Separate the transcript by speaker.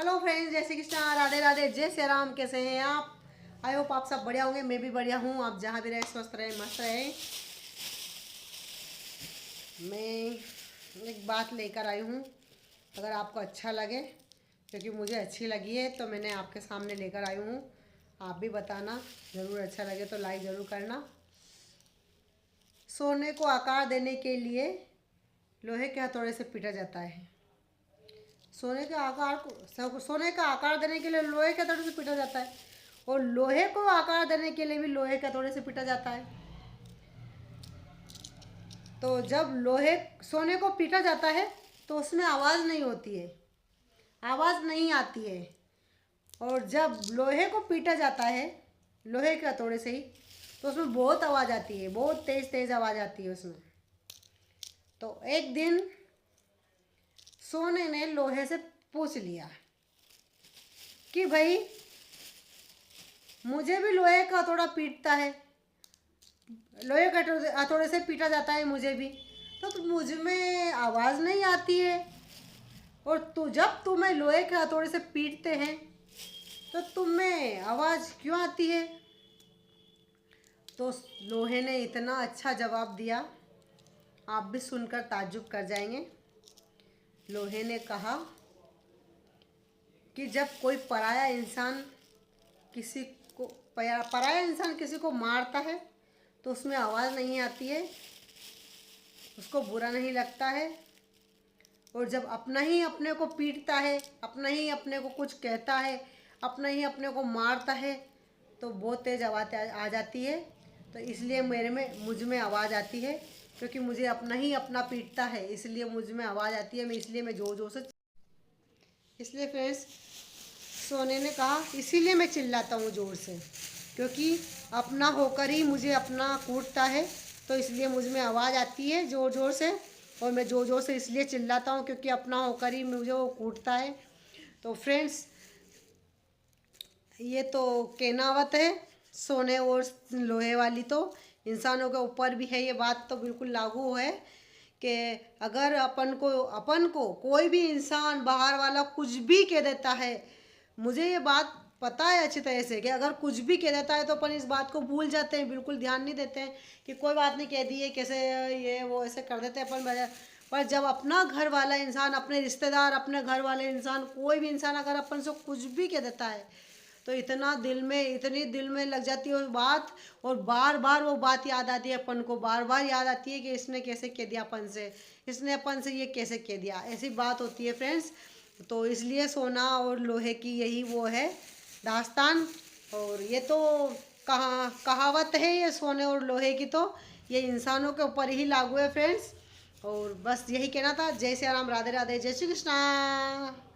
Speaker 1: Hello friends, जय श्री कृष्णा, राधे राधे, जय श्री राम। कैसे हैं आप? आई होप आप सब बढ़िया होंगे। मैं भी बढ़िया हूँ। आप जहाँ भी रहे स्वस्थ रहें, मस्त रहें। मैं एक बात लेकर आई हूँ, अगर आपको अच्छा लगे, क्योंकि मुझे अच्छी लगी है तो मैंने आपके सामने लेकर आई हूँ। आप भी बताना, ज़रूर अच्छा लगे तो लाइक ज़रूर करना। सोने को आकार देने के लिए लोहे के हथौड़े से पीटा जाता है। सोने के आकार को सोने का आकार देने के लिए लोहे के हथौड़े से पीटा जाता है, और लोहे को आकार देने के लिए भी लोहे के हथौड़े से पीटा जाता है। तो जब सोने को पीटा जाता है तो उसमें आवाज़ नहीं होती है, आवाज़ नहीं आती है। और जब लोहे को पीटा जाता है लोहे के हथौड़े से ही, तो उसमें बहुत आवाज़ आती है, बहुत तेज़ तेज़ आवाज़ आती है उसमें। तो एक दिन सोने ने लोहे से पूछ लिया कि भाई, मुझे भी लोहे का हथौड़ा पीटता है, लोहे के हथौड़े से पीटा जाता है मुझे भी, तो मुझ में आवाज़ नहीं आती है, और जब तुम्हें लोहे के हथौड़े से पीटते हैं तो तुम में आवाज़ क्यों आती है? तो लोहे ने इतना अच्छा जवाब दिया, आप भी सुनकर ताज्जुब कर जाएंगे। लोहे ने कहा कि जब कोई पराया इंसान किसी को मारता है तो उसमें आवाज़ नहीं आती है, उसको बुरा नहीं लगता है। और जब अपना ही अपने को पीटता है, अपना ही अपने को कुछ कहता है, अपना ही अपने को मारता है, तो बहुत तेज़ आवाज़ आ जाती है। तो इसलिए मुझ में आवाज़ आती है, क्योंकि मुझे अपना ही अपना पीटता है, इसलिए मुझ में आवाज़ आती है। इसलिए मैं ज़ोर ज़ोर से, इसलिए फ्रेंड्स, सोने ने कहा इसीलिए मैं चिल्लाता हूँ ज़ोर से, क्योंकि अपना होकर ही मुझे अपना कूटता है, तो इसलिए मुझ में आवाज़ आती है ज़ोर ज़ोर से। और मैं ज़ोर ज़ोर से इसलिए चिल्लाता हूँ क्योंकि अपना होकर ही मुझे वो कूटता है। तो फ्रेंड्स, ये तो कहनावत है सोने और लोहे वाली, तो इंसानों के ऊपर भी है ये बात, तो बिल्कुल लागू है कि अगर अपन को कोई भी इंसान बाहर वाला कुछ भी कह देता है, मुझे ये बात पता है अच्छी तरह से कि अगर कुछ भी कह देता है तो अपन इस बात को भूल जाते हैं, बिल्कुल ध्यान नहीं देते हैं कि कोई बात नहीं, कह दिए कैसे ये वो ऐसे कर देते हैं अपन। पर जब अपना घर वाला इंसान, अपने रिश्तेदार, अपने घर वाले इंसान, कोई भी इंसान अगर अपन से कुछ भी कह देता है तो इतनी दिल में लग जाती है वो बात, और बार बार वो बात याद आती है अपन को, बार बार याद आती है कि इसने कैसे कह दिया अपन से, इसने अपन से ये कैसे कह दिया, ऐसी बात होती है फ्रेंड्स। तो इसलिए सोना और लोहे की यही वो है दास्तान। और ये तो कहावत है ये सोने और लोहे की, तो ये इंसानों के ऊपर ही लागू है फ्रेंड्स। और बस यही कहना था। जय श्री राम, राधे राधे, जय श्री कृष्णा।